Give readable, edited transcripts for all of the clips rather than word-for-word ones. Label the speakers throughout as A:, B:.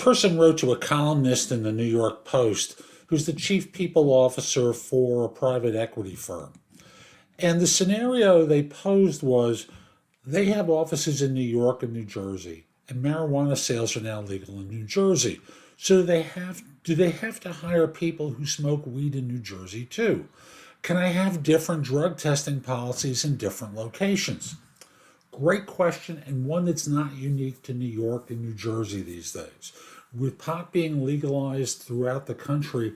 A: person wrote to a columnist in the New York Post who's the chief people officer for a private equity firm. And the scenario they posed was they have offices in New York and New Jersey, and marijuana sales are now legal in New Jersey. So do they have to hire people who smoke weed in New Jersey too? Can I have different drug testing policies in different locations? Great question, and one that's not unique to New York and New Jersey these days. With pot being legalized throughout the country,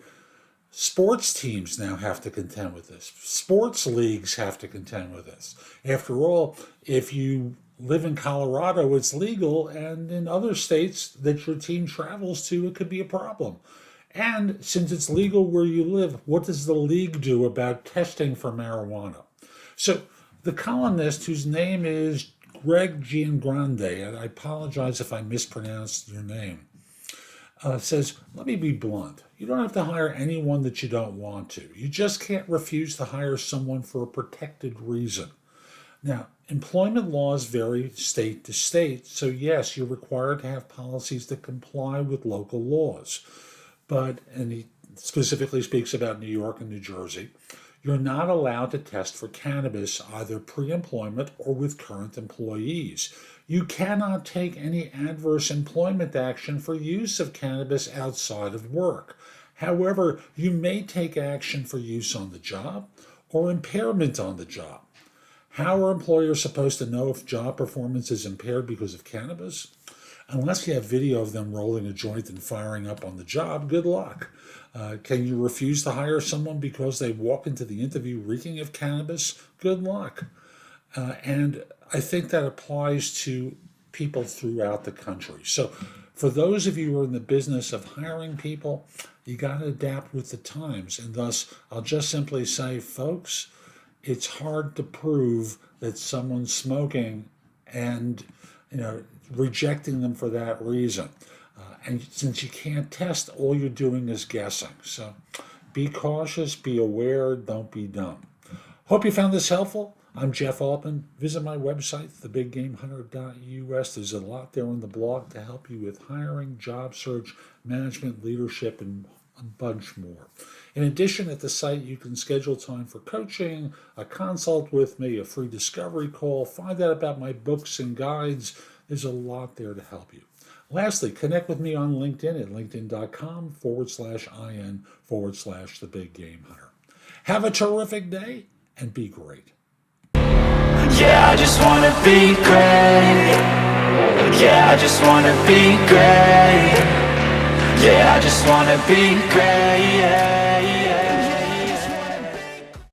A: sports teams now have to contend with this. Sports leagues have to contend with this. After all, if you live in Colorado, it's legal, and in other states that your team travels to, it could be a problem. And since it's legal where you live, what does the league do about testing for marijuana? So the columnist, whose name is Greg Giangrande, and I apologize if I mispronounced your name, says, let me be blunt. You don't have to hire anyone that you don't want to. You just can't refuse to hire someone for a protected reason. Now, employment laws vary state to state, so yes, you're required to have policies that comply with local laws. But, and he specifically speaks about New York and New Jersey, you're not allowed to test for cannabis either pre-employment or with current employees. You cannot take any adverse employment action for use of cannabis outside of work. However, you may take action for use on the job or impairment on the job. How are employers supposed to know if job performance is impaired because of cannabis? Unless you have video of them rolling a joint and firing up on the job, good luck. Can you refuse to hire someone because they walk into the interview reeking of cannabis? Good luck. And I think that applies to people throughout the country. So for those of you who are in the business of hiring people, you got to adapt with the times. And thus, I'll just simply say, folks, it's hard to prove that someone's smoking and, rejecting them for that reason. And since you can't test, all you're doing is guessing. So be cautious, be aware, don't be dumb. Hope you found this helpful. I'm Jeff Altman. Visit my website, thebiggamehunter.us. There's a lot there on the blog to help you with hiring, job search, management, leadership, and a bunch more. In addition, at the site, you can schedule time for coaching, a consult with me, a free discovery call, find out about my books and guides. There's a lot there to help you. Lastly, connect with me on LinkedIn at linkedin.com/in/The Big Game Hunter. Have a terrific day and be great.
B: Yeah, I just wanna be great. Yeah, I just wanna be great. Yeah, I just wanna be great. Yeah, yeah.